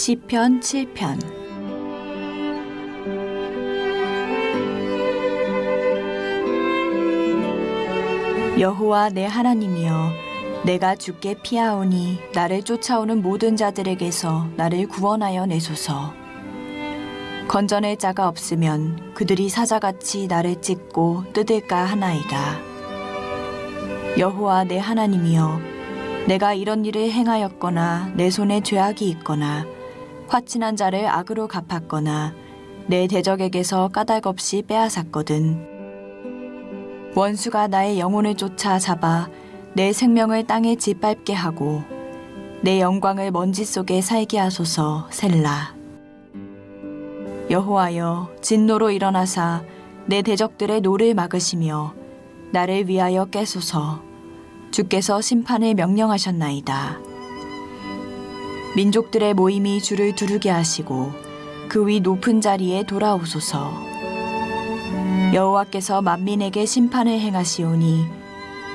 시편 7편. 여호와 내 하나님이여, 내가 주께 피하오니 나를 쫓아오는 모든 자들에게서 나를 구원하여 내소서. 건져낼 자가 없으면 그들이 사자같이 나를 찢고 뜯을까 하나이다. 여호와 내 하나님이여, 내가 이런 일을 행하였거나 내 손에 죄악이 있거나 화친한 자를 악으로 갚았거나 내 대적에게서 까닭없이 빼앗았거든. 원수가 나의 영혼을 쫓아 잡아 내 생명을 땅에 짓밟게 하고 내 영광을 먼지 속에 살게 하소서. 셀라. 여호와여, 진노로 일어나사 내 대적들의 노를 막으시며 나를 위하여 깨소서. 주께서 심판을 명령하셨나이다. 민족들의 모임이 주를 두르게 하시고 그 위 높은 자리에 돌아오소서. 여호와께서 만민에게 심판을 행하시오니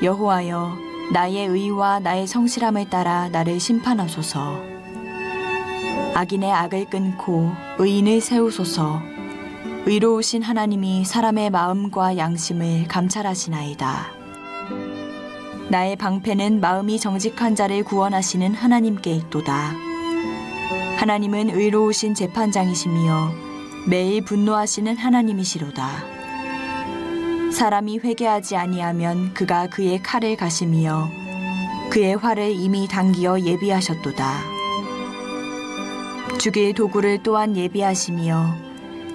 여호와여, 나의 의와 나의 성실함을 따라 나를 심판하소서. 악인의 악을 끊고 의인을 세우소서. 의로우신 하나님이 사람의 마음과 양심을 감찰하시나이다. 나의 방패는 마음이 정직한 자를 구원하시는 하나님께 있도다. 하나님은 의로우신 재판장이시며 매일 분노하시는 하나님이시로다. 사람이 회개하지 아니하면 그가 그의 칼을 가시며 그의 활을 이미 당기어 예비하셨도다. 죽일 도구를 또한 예비하시며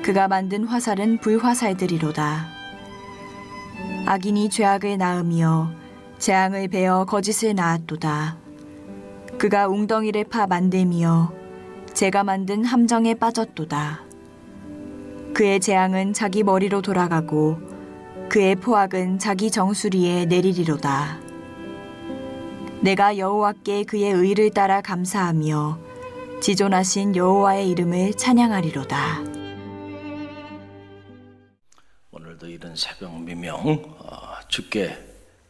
그가 만든 화살은 불화살들이로다. 악인이 죄악을 낳으며 재앙을 베어 거짓을 낳았도다. 그가 웅덩이를 파 만들며 재가 만든 함정에 빠졌도다. 그의 재앙은 자기 머리로 돌아가고 그의 포악은 자기 정수리에 내리리로다. 내가 여호와께 그의 의를 따라 감사하며 지존하신 여호와의 이름을 찬양하리로다. 오늘도 이른 새벽 미명 주께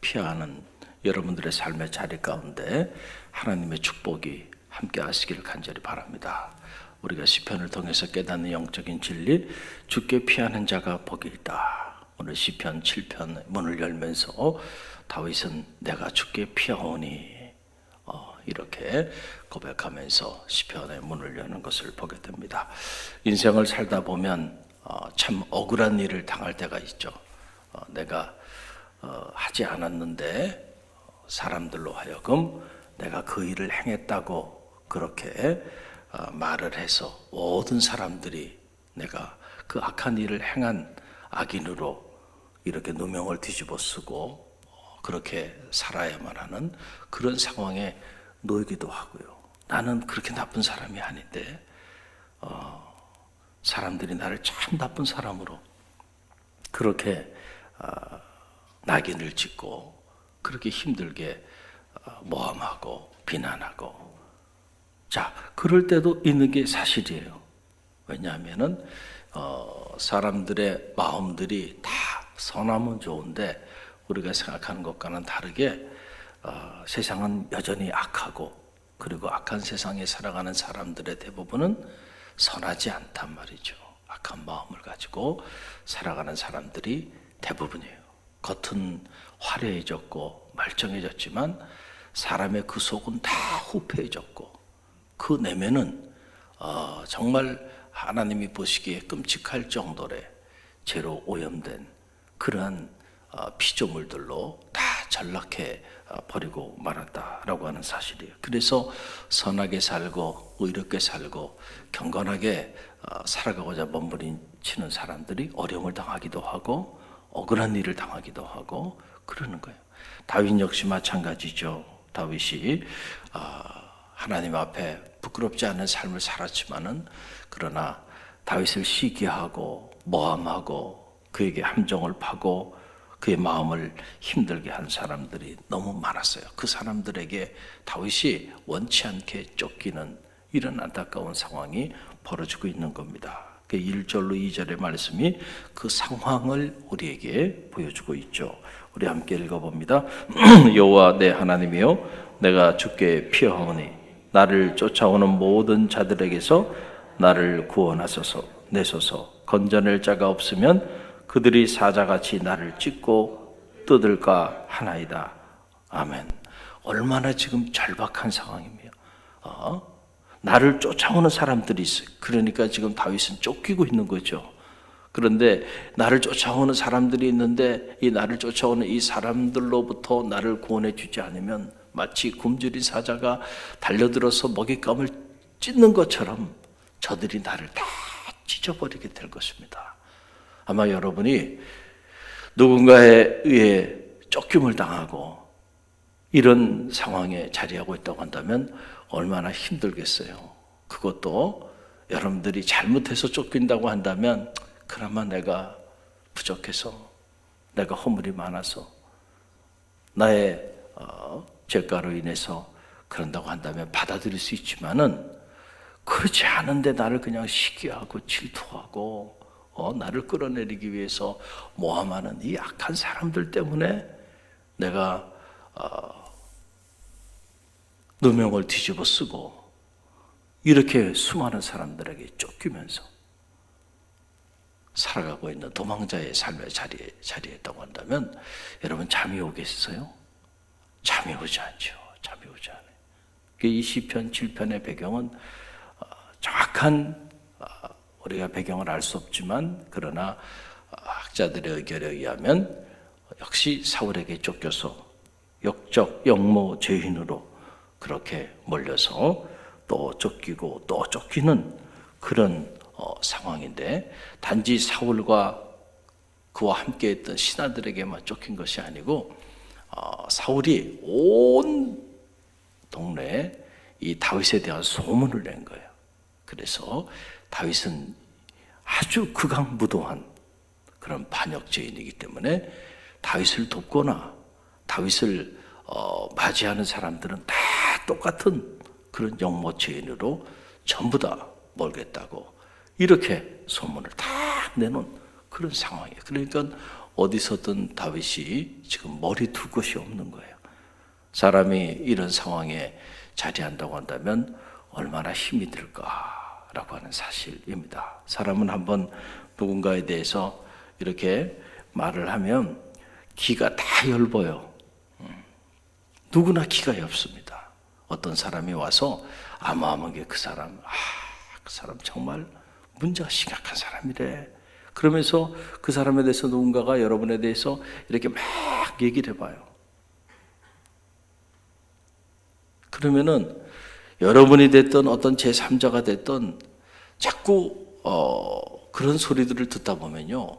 피하는 여러분들의 삶의 자리 가운데 하나님의 축복이 함께 하시기를 간절히 바랍니다. 우리가 시편을 통해서 깨닫는 영적인 진리, 주께 피하는 자가 복이 있다. 오늘 시편 7편 문을 열면서 다윗은 내가 주께 피하오니 이렇게 고백하면서 시편의 문을 여는 것을 보게 됩니다. 인생을 살다 보면 참 억울한 일을 당할 때가 있죠. 내가 하지 않았는데 사람들로 하여금 내가 그 일을 행했다고 그렇게 말을 해서 모든 사람들이 내가 그 악한 일을 행한 악인으로 이렇게 누명을 뒤집어 쓰고 그렇게 살아야만 하는 그런 상황에 놓이기도 하고요. 나는 그렇게 나쁜 사람이 아닌데 사람들이 나를 참 나쁜 사람으로 그렇게 낙인을 찍고 그렇게 힘들게 모함하고 비난하고, 자, 그럴 때도 있는 게 사실이에요. 왜냐하면은 사람들의 마음들이 다 선하면 좋은데 우리가 생각하는 것과는 다르게 세상은 여전히 악하고, 그리고 악한 세상에 살아가는 사람들의 대부분은 선하지 않단 말이죠. 악한 마음을 가지고 살아가는 사람들이 대부분이에요. 겉은 화려해졌고 멀쩡해졌지만 사람의 그 속은 다 후패해졌고 그 내면은 정말 하나님이 보시기에 끔찍할 정도의 죄로 오염된 그러한 피조물들로 다 전락해 버리고 말았다라고 하는 사실이에요. 그래서 선하게 살고 의롭게 살고 경건하게 살아가고자 몸부림치는 사람들이 어려움을 당하기도 하고 억울한 일을 당하기도 하고 그러는 거예요. 다윗 역시 마찬가지죠. 다윗이 하나님 앞에 부끄럽지 않은 삶을 살았지만은 그러나 다윗을 시기하고 모함하고 그에게 함정을 파고 그의 마음을 힘들게 한 사람들이 너무 많았어요. 그 사람들에게 다윗이 원치 않게 쫓기는 이런 안타까운 상황이 벌어지고 있는 겁니다. 그 1절로 2절의 말씀이 그 상황을 우리에게 보여주고 있죠. 우리 함께 읽어봅니다. 여호와 내 하나님이여, 내가 주께 피하오니 나를 쫓아오는 모든 자들에게서 나를 구원하소서. 내소서. 건져낼 자가 없으면 그들이 사자같이 나를 찢고 뜯을까 하나이다. 아멘. 얼마나 지금 절박한 상황입니다. 나를 쫓아오는 사람들이 있어요. 그러니까 지금 다윗은 쫓기고 있는 거죠. 그런데 나를 쫓아오는 사람들이 있는데 이 나를 쫓아오는 이 사람들로부터 나를 구원해 주지 않으면 마치 굶주린 사자가 달려들어서 먹잇감을 찢는 것처럼 저들이 나를 다 찢어버리게 될 것입니다. 아마 여러분이 누군가에 의해 쫓김을 당하고 이런 상황에 자리하고 있다고 한다면 얼마나 힘들겠어요. 그것도 여러분들이 잘못해서 쫓긴다고 한다면 그나마 내가 부족해서, 내가 허물이 많아서, 나의 죄가로 인해서 그런다고 한다면 받아들일 수 있지만은, 그렇지 않은데 나를 그냥 시기하고 질투하고 나를 끌어내리기 위해서 모함하는 이 악한 사람들 때문에 내가 누명을 뒤집어 쓰고 이렇게 수많은 사람들에게 쫓기면서 살아가고 있는 도망자의 삶의 자리에 있다고 한다면 여러분 잠이 오겠어요? 잠이 오지 않죠. 잠이 오지 않아요. 이 시편 7편의 배경은 정확한 우리가 배경을 알 수 없지만 그러나 학자들의 의견에 의하면 역시 사울에게 쫓겨서 역적 영모 죄인으로 그렇게 몰려서 또 쫓기고 또 쫓기는 그런 상황인데, 단지 사울과 그와 함께했던 신하들에게만 쫓긴 것이 아니고 사울이 온 동네에 이 다윗에 대한 소문을 낸 거예요. 그래서 다윗은 아주 극악무도한 그런 반역죄인이기 때문에 다윗을 돕거나 다윗을 맞이하는 사람들은 다 똑같은 그런 영모죄인으로 전부 다 몰겠다고 이렇게 소문을 다 내놓은 그런 상황이에요. 그러니까 어디서든 다윗이 지금 머리 둘 곳이 없는 거예요. 사람이 이런 상황에 자리한다고 한다면 얼마나 힘이 들까라고 하는 사실입니다. 사람은 한번 누군가에 대해서 이렇게 말을 하면 기가 다 엷어요. 누구나 기가 엷습니다. 어떤 사람이 와서 아무하게 그 사람 정말 문제가 심각한 사람이래. 그러면서 그 사람에 대해서 누군가가 여러분에 대해서 이렇게 막 얘기를 해봐요. 그러면은 여러분이 됐던 어떤 제3자가 됐던 자꾸 그런 소리들을 듣다 보면요,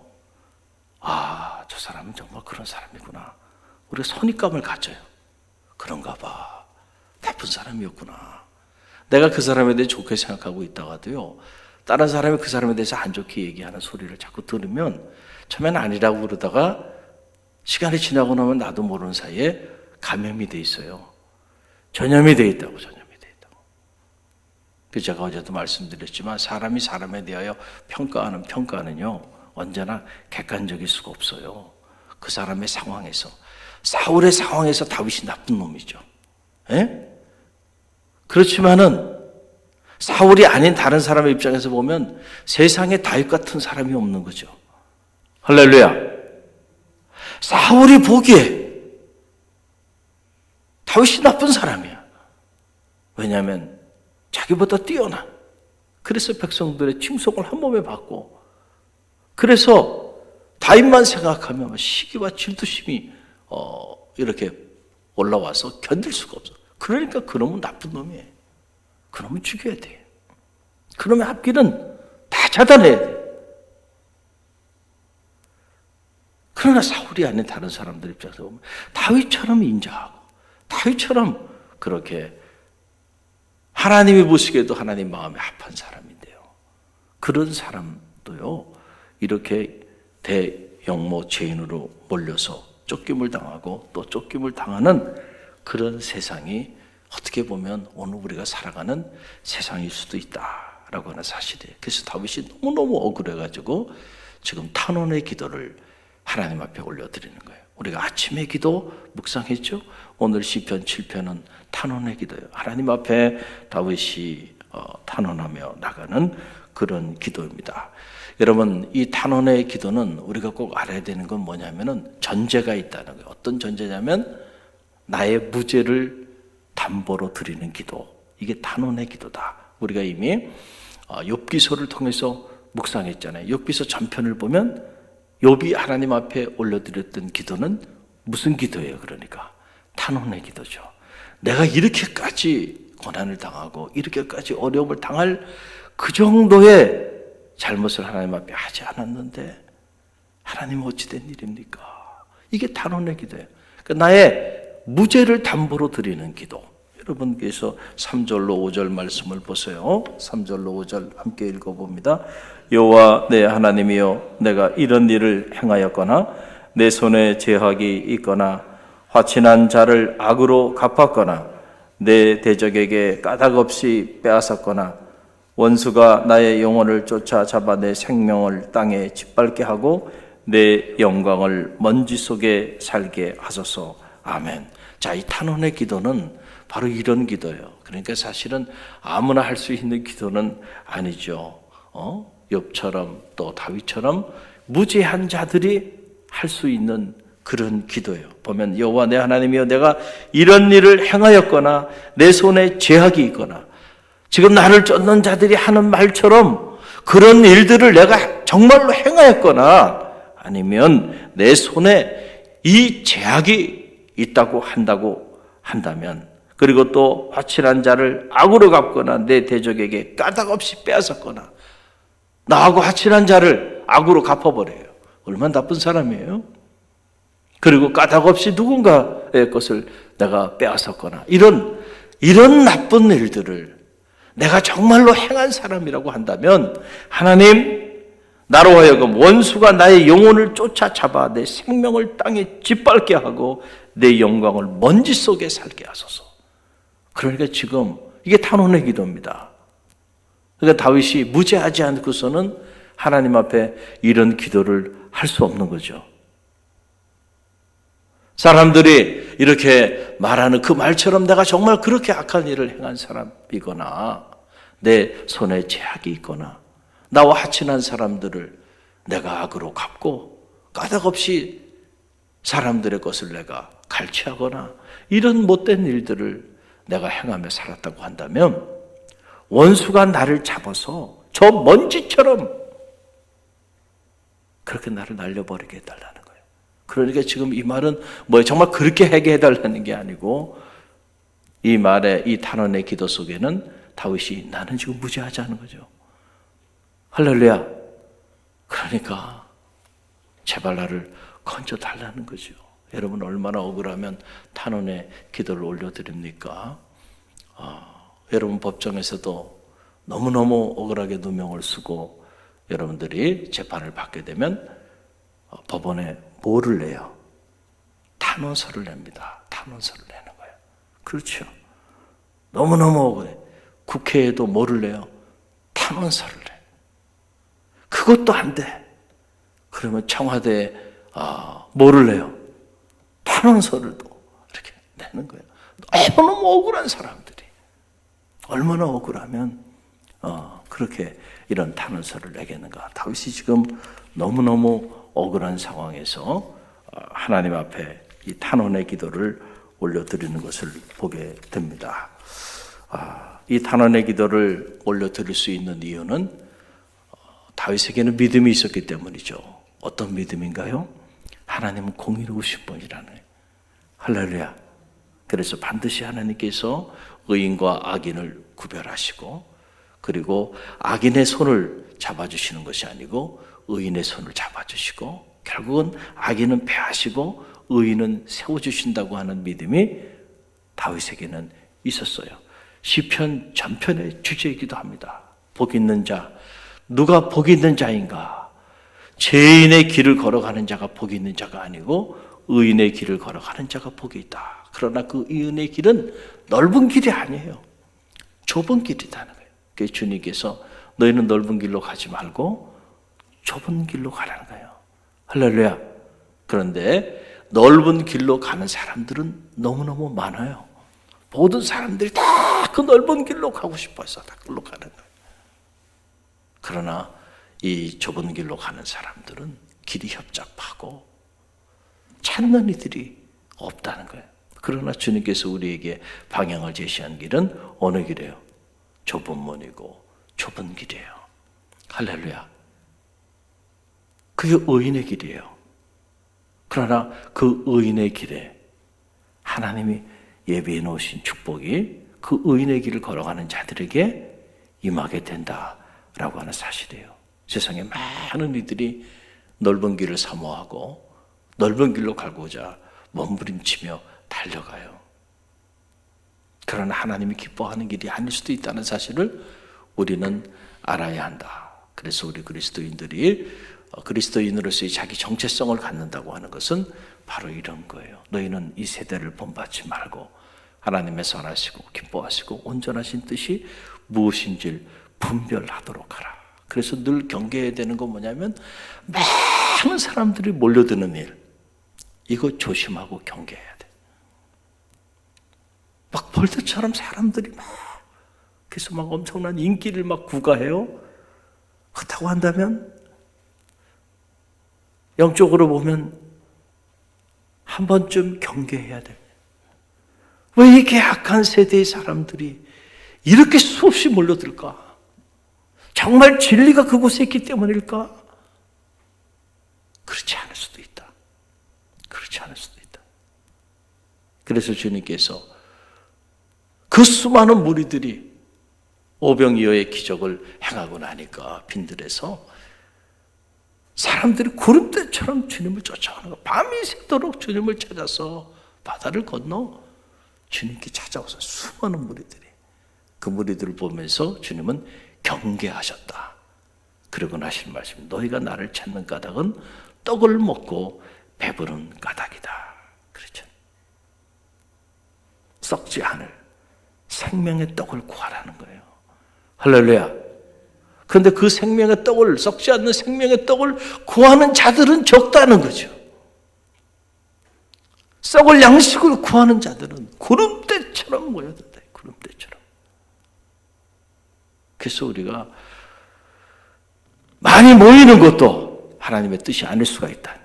저 사람은 정말 그런 사람이구나. 우리가 선입감을 가져요. 그런가 봐. 나쁜 사람이었구나. 내가 그 사람에 대해 좋게 생각하고 있다가도요, 다른 사람이 그 사람에 대해서 안 좋게 얘기하는 소리를 자꾸 들으면 처음엔 아니라고 그러다가 시간이 지나고 나면 나도 모르는 사이에 감염이 돼 있어요. 전염이 돼 있다고. 제가 어제도 말씀드렸지만 사람이 사람에 대하여 평가하는 평가는요, 언제나 객관적일 수가 없어요. 그 사람의 상황에서, 사울의 상황에서 다윗이 나쁜 놈이죠. 예? 그렇지만은 사울이 아닌 다른 사람의 입장에서 보면 세상에 다윗 같은 사람이 없는 거죠. 할렐루야. 사울이 보기에 다윗이 나쁜 사람이야. 왜냐하면 자기보다 뛰어나. 그래서 백성들의 칭송을 한 몸에 받고, 그래서 다윗만 생각하면 시기와 질투심이 이렇게 올라와서 견딜 수가 없어. 그러니까 그놈은 나쁜 놈이에요. 그놈은 죽여야 돼. 그놈의 앞길은 다 차단해야 돼. 그러나 사울이 아닌 다른 사람들 입장에서 보면 다윗처럼 인자하고 다윗처럼 그렇게 하나님이 보시기에도 하나님 마음에 합한 사람인데요, 그런 사람도요 이렇게 대영모 죄인으로 몰려서 쫓김을 당하고 또 쫓김을 당하는 그런 세상이 어떻게 보면 오늘 우리가 살아가는 세상일 수도 있다라고 하는 사실이에요. 그래서 다윗이 너무너무 억울해가지고 지금 탄원의 기도를 하나님 앞에 올려드리는 거예요. 우리가 아침의 기도 묵상했죠. 오늘 시편 7편은 탄원의 기도예요. 하나님 앞에 다윗이 탄원하며 나가는 그런 기도입니다. 여러분, 이 탄원의 기도는 우리가 꼭 알아야 되는 건 뭐냐면은 전제가 있다는 거예요. 어떤 전제냐면 나의 무죄를 담보로 드리는 기도. 이게 탄원의 기도다. 우리가 이미 욥기서를 통해서 묵상했잖아요. 욥기서 전편을 보면 욥이 하나님 앞에 올려드렸던 기도는 무슨 기도예요? 그러니까 탄원의 기도죠. 내가 이렇게까지 고난을 당하고 이렇게까지 어려움을 당할 그 정도의 잘못을 하나님 앞에 하지 않았는데 하나님 어찌 된 일입니까? 이게 탄원의 기도예요. 그러니까 나의 무죄를 담보로 드리는 기도. 여러분께서 3절로 5절 말씀을 보세요. 3절로 5절 함께 읽어봅니다. 여호와 내 하나님이여, 내가 이런 일을 행하였거나 내 손에 죄악이 있거나 화친한 자를 악으로 갚았거나 내 대적에게 까닭없이 빼앗았거나 원수가 나의 영혼을 쫓아 잡아 내 생명을 땅에 짓밟게 하고 내 영광을 먼지 속에 살게 하소서. 아멘. 자, 이 탄원의 기도는 바로 이런 기도예요. 그러니까 사실은 아무나 할 수 있는 기도는 아니죠. 욥처럼 또 다윗처럼 무죄한 자들이 할 수 있는 그런 기도예요. 보면 여호와 내 하나님이여, 내가 이런 일을 행하였거나 내 손에 죄악이 있거나, 지금 나를 쫓는 자들이 하는 말처럼 그런 일들을 내가 정말로 행하였거나 아니면 내 손에 이 죄악이 있다고 한다면, 그리고 또 화친한 자를 악으로 갚거나 내 대적에게 까닭없이 빼앗았거나, 나하고 화친한 자를 악으로 갚아버려요. 얼마나 나쁜 사람이에요. 그리고 까닭없이 누군가의 것을 내가 빼앗았거나 이런 나쁜 일들을 내가 정말로 행한 사람이라고 한다면 하나님, 나로 하여금 원수가 나의 영혼을 쫓아잡아 내 생명을 땅에 짓밟게 하고 내 영광을 먼지 속에 살게 하소서. 그러니까 지금 이게 탄원의 기도입니다. 그러니까 다윗이 무죄하지 않고서는 하나님 앞에 이런 기도를 할 수 없는 거죠. 사람들이 이렇게 말하는 그 말처럼 내가 정말 그렇게 악한 일을 행한 사람이거나 내 손에 죄악이 있거나 나와 하친한 사람들을 내가 악으로 갚고 까닭없이 사람들의 것을 내가 갈취하거나 이런 못된 일들을 내가 행하며 살았다고 한다면 원수가 나를 잡아서 저 먼지처럼 그렇게 나를 날려버리게 해달라는 거예요. 그러니까 지금 이 말은 정말 그렇게 하게 해달라는 게 아니고, 이 말의 이 탄원의 기도 속에는 다윗이 나는 지금 무죄하지 않은 거죠. 할렐루야. 그러니까 제발 나를 건져달라는 거죠. 여러분 얼마나 억울하면 탄원의 기도를 올려드립니까? 여러분 법정에서도 너무너무 억울하게 누명을 쓰고 여러분들이 재판을 받게 되면 법원에 뭐를 내요? 탄원서를 냅니다. 탄원서를 내는 거예요. 그렇죠. 너무너무 억울해. 국회에도 뭐를 내요? 탄원서를 내. 그것도 안 돼. 그러면 청와대에 뭐를 내요? 탄원서를 또 이렇게 내는 거예요. 너무너무 억울한 사람들이 얼마나 억울하면 그렇게 이런 탄원서를 내겠는가. 다윗이 지금 너무너무 억울한 상황에서 하나님 앞에 이 탄원의 기도를 올려드리는 것을 보게 됩니다. 이 탄원의 기도를 올려드릴 수 있는 이유는 다윗에게는 믿음이 있었기 때문이죠. 어떤 믿음인가요? 하나님은 공의로우신 분이라는 거예요. 할렐루야. 그래서 반드시 하나님께서 의인과 악인을 구별하시고, 그리고 악인의 손을 잡아주시는 것이 아니고 의인의 손을 잡아주시고, 결국은 악인은 패하시고 의인은 세워주신다고 하는 믿음이 다윗에게는 있었어요. 시편 전편의 주제이기도 합니다. 복 있는 자, 누가 복 있는 자인가? 죄인의 길을 걸어가는 자가 복 있는 자가 아니고 의인의 길을 걸어가는 자가 복이 있다. 그러나 그 의인의 길은 넓은 길이 아니에요. 좁은 길이라는 거예요. 그래서 주님께서 너희는 넓은 길로 가지 말고 좁은 길로 가라는 거예요. 할렐루야. 그런데 넓은 길로 가는 사람들은 너무너무 많아요. 모든 사람들이 다 그 넓은 길로 가고 싶어서 다 그걸로 가는 거예요. 그러나 이 좁은 길로 가는 사람들은 길이 협잡하고 찾는 이들이 없다는 거예요. 그러나 주님께서 우리에게 방향을 제시한 길은 어느 길이에요? 좁은 문이고 좁은 길이에요. 할렐루야. 그게 의인의 길이에요. 그러나 그 의인의 길에 하나님이 예비해 놓으신 축복이 그 의인의 길을 걸어가는 자들에게 임하게 된다라고 하는 사실이에요. 세상에 많은 이들이 넓은 길을 사모하고 넓은 길로 가고자 몸부림치며 달려가요. 그러나 하나님이 기뻐하는 길이 아닐 수도 있다는 사실을 우리는 알아야 한다. 그래서 우리 그리스도인들이 그리스도인으로서의 자기 정체성을 갖는다고 하는 것은 바로 이런 거예요. 너희는 이 세대를 본받지 말고 하나님의 선하시고 기뻐하시고 온전하신 뜻이 무엇인지를 분별하도록 하라. 그래서 늘 경계해야 되는 건 뭐냐면 많은 사람들이 몰려드는 일, 이거 조심하고 경계해야 돼. 막 벌떼처럼 사람들이 막 그래서 막 엄청난 인기를 막 구가해요. 그렇다고 한다면 영적으로 보면 한 번쯤 경계해야 돼. 왜 이렇게 악한 세대의 사람들이 이렇게 수없이 몰려들까? 정말 진리가 그곳에 있기 때문일까? 그렇지 않을 수도 있다. 그렇지 않을 수도 있다. 그래서 주님께서 그 수많은 무리들이 오병이어의 기적을 행하고 나니까 빈들에서 사람들이 구름대처럼 주님을 쫓아가는 거. 밤이 새도록 주님을 찾아서 바다를 건너 주님께 찾아와서 수많은 무리들이 그 무리들을 보면서 주님은 경계하셨다. 그러고 나신 말씀, 너희가 나를 찾는 까닭은 떡을 먹고 배부른 까닭이다. 그렇죠. 썩지 않을 생명의 떡을 구하라는 거예요. 할렐루야. 그런데 그 생명의 떡을, 썩지 않는 생명의 떡을 구하는 자들은 적다는 거죠. 썩을 양식을 구하는 자들은 구름대처럼 모여든다. 구름대처럼. 그래서 우리가 많이 모이는 것도 하나님의 뜻이 아닐 수가 있다.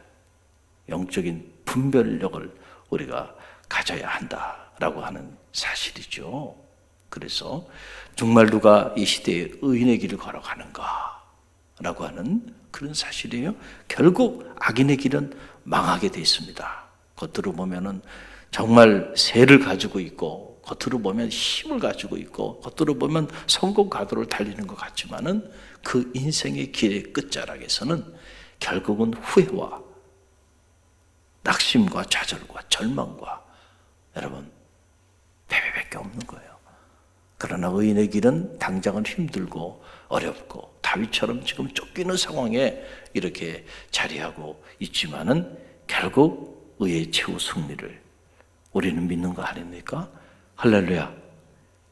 영적인 분별력을 우리가 가져야 한다라고 하는 사실이죠. 그래서 정말 누가 이 시대에 의인의 길을 걸어가는가 라고 하는 그런 사실이에요. 결국 악인의 길은 망하게 돼 있습니다. 겉으로 보면은 정말 세를 가지고 있고, 겉으로 보면 힘을 가지고 있고, 겉으로 보면 성공 가도를 달리는 것 같지만은 그 인생의 길의 끝자락에서는 결국은 후회와 낙심과 좌절과 절망과 여러분 패배밖에 없는 거예요. 그러나 의인의 길은 당장은 힘들고 어렵고 다윗처럼 지금 쫓기는 상황에 이렇게 자리하고 있지만은 결국 의의 최후 승리를 우리는 믿는 거 아닙니까? 할렐루야.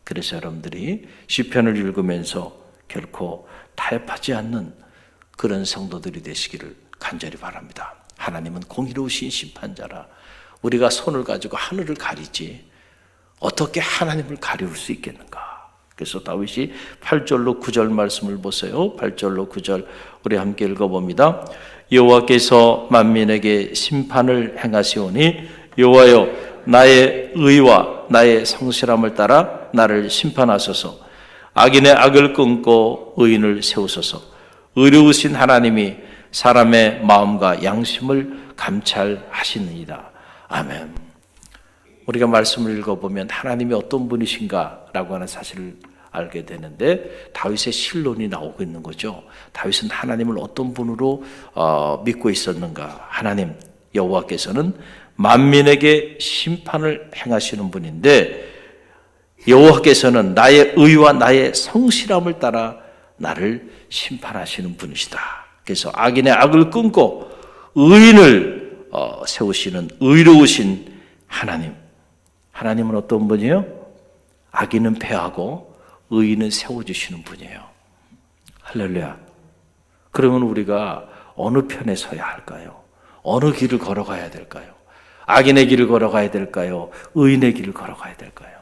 그래서 여러분들이 시편을 읽으면서 결코 타협하지 않는 그런 성도들이 되시기를 간절히 바랍니다. 하나님은 공의로우신 심판자라 우리가 손을 가지고 하늘을 가리지 어떻게 하나님을 가리울 수 있겠는가? 그래서 다윗이 8절로 9절 말씀을 보세요. 8절로 9절 우리 함께 읽어봅니다. 여호와께서 만민에게 심판을 행하시오니 여호와여 나의 의와 나의 성실함을 따라 나를 심판하소서. 악인의 악을 끊고 의인을 세우소서. 의로우신 하나님이 사람의 마음과 양심을 감찰하시느니라. 아멘. 우리가 말씀을 읽어보면 하나님이 어떤 분이신가라고 하는 사실을 알게 되는데 다윗의 신론이 나오고 있는 거죠. 다윗은 하나님을 어떤 분으로 믿고 있었는가. 하나님 여호와께서는 만민에게 심판을 행하시는 분인데 여호와께서는 나의 의와 나의 성실함을 따라 나를 심판하시는 분이시다. 그래서 악인의 악을 끊고 의인을 세우시는 의로우신 하나님. 하나님은 어떤 분이에요? 악인은 패하고 의인은 세워주시는 분이에요. 할렐루야. 그러면 우리가 어느 편에 서야 할까요? 어느 길을 걸어가야 될까요? 악인의 길을 걸어가야 될까요? 의인의 길을 걸어가야 될까요?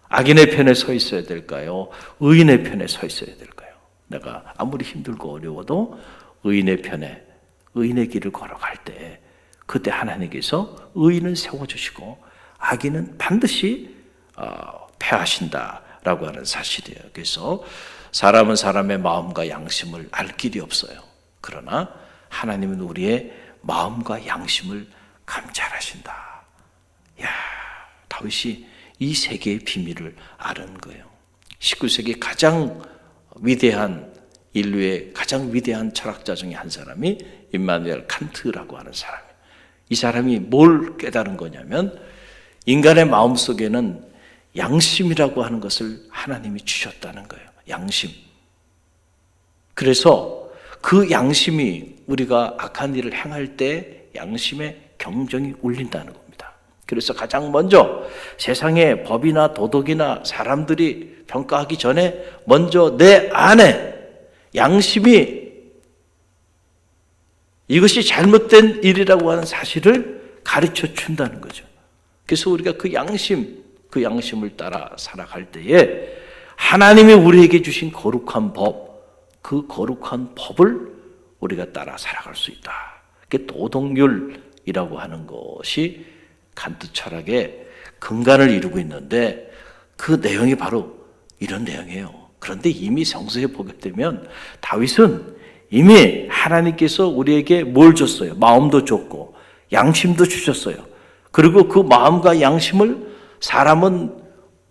악인의 편에 서 있어야 될까요? 의인의 편에 서 있어야 될까요? 내가 아무리 힘들고 어려워도 의인의 편에, 의인의 길을 걸어갈 때 그때 하나님께서 의인을 세워주시고 악인은 반드시 패하신다라고 하는 사실이에요. 그래서 사람은 사람의 마음과 양심을 알 길이 없어요. 그러나 하나님은 우리의 마음과 양심을 감찰하신다. 야, 다윗이 이 세 개의 비밀을 아는 거예요. 19세기 가장 위대한 인류의 가장 위대한 철학자 중에 한 사람이 임마누엘 칸트라고 하는 사람이에요. 이 사람이 뭘 깨달은 거냐면 인간의 마음속에는 양심이라고 하는 것을 하나님이 주셨다는 거예요. 양심. 그래서 그 양심이 우리가 악한 일을 행할 때 양심의 경종이 울린다는 겁니다. 그래서 가장 먼저 세상의 법이나 도덕이나 사람들이 평가하기 전에 먼저 내 안에 양심이 이것이 잘못된 일이라고 하는 사실을 가르쳐 준다는 거죠. 그래서 우리가 그 양심을 따라 살아갈 때에 하나님이 우리에게 주신 거룩한 법, 그 거룩한 법을 우리가 따라 살아갈 수 있다. 그게 도덕률이라고 하는 것이 칸트 철학의 근간을 이루고 있는데 그 내용이 바로 이런 내용이에요. 그런데 이미 성서에 보게 되면 다윗은 이미 하나님께서 우리에게 뭘 줬어요? 마음도 줬고 양심도 주셨어요. 그리고 그 마음과 양심을 사람은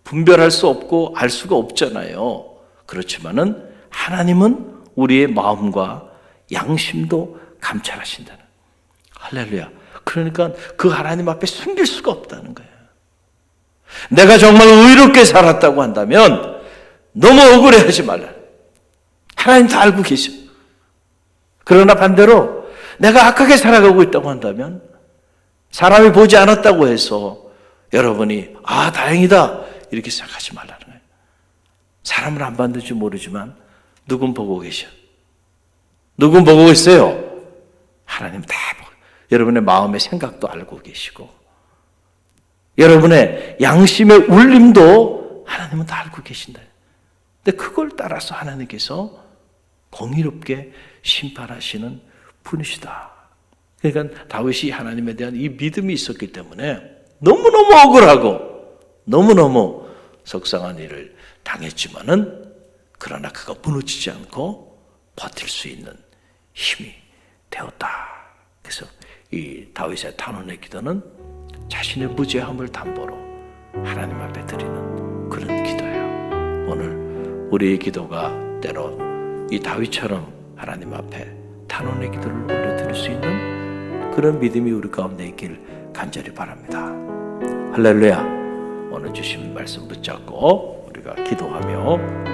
분별할 수 없고 알 수가 없잖아요. 그렇지만은 하나님은 우리의 마음과 양심도 감찰하신다는. 할렐루야. 그러니까 그 하나님 앞에 숨길 수가 없다는 거예요. 내가 정말 의롭게 살았다고 한다면 너무 억울해하지 말라. 하나님 다 알고 계셔. 그러나 반대로 내가 악하게 살아가고 있다고 한다면 사람이 보지 않았다고 해서 여러분이 다행이다 이렇게 생각하지 말라는 거예요. 사람은 안 봤는지 모르지만 누군 보고 계셔. 누군 보고 있어요. 하나님 다 보고 여러분의 마음의 생각도 알고 계시고 여러분의 양심의 울림도 하나님은 다 알고 계신다. 근데 그걸 따라서 하나님께서 공의롭게 심판하시는 분이시다. 그러니까 다윗이 하나님에 대한 이 믿음이 있었기 때문에 너무너무 억울하고 너무너무 속상한 일을 당했지만은 그러나 그가 무너지지 않고 버틸 수 있는 힘이 되었다. 그래서 이 다윗의 탄원의 기도는 자신의 무죄함을 담보로 하나님 앞에 드리는 그런 기도예요. 오늘 우리의 기도가 때로 이 다윗처럼 하나님 앞에 탄원의 기도를 올려드릴 수 있는 그런 믿음이 우리 가운데 있길 간절히 바랍니다. 할렐루야. 오늘 주신 말씀 붙잡고 우리가 기도하며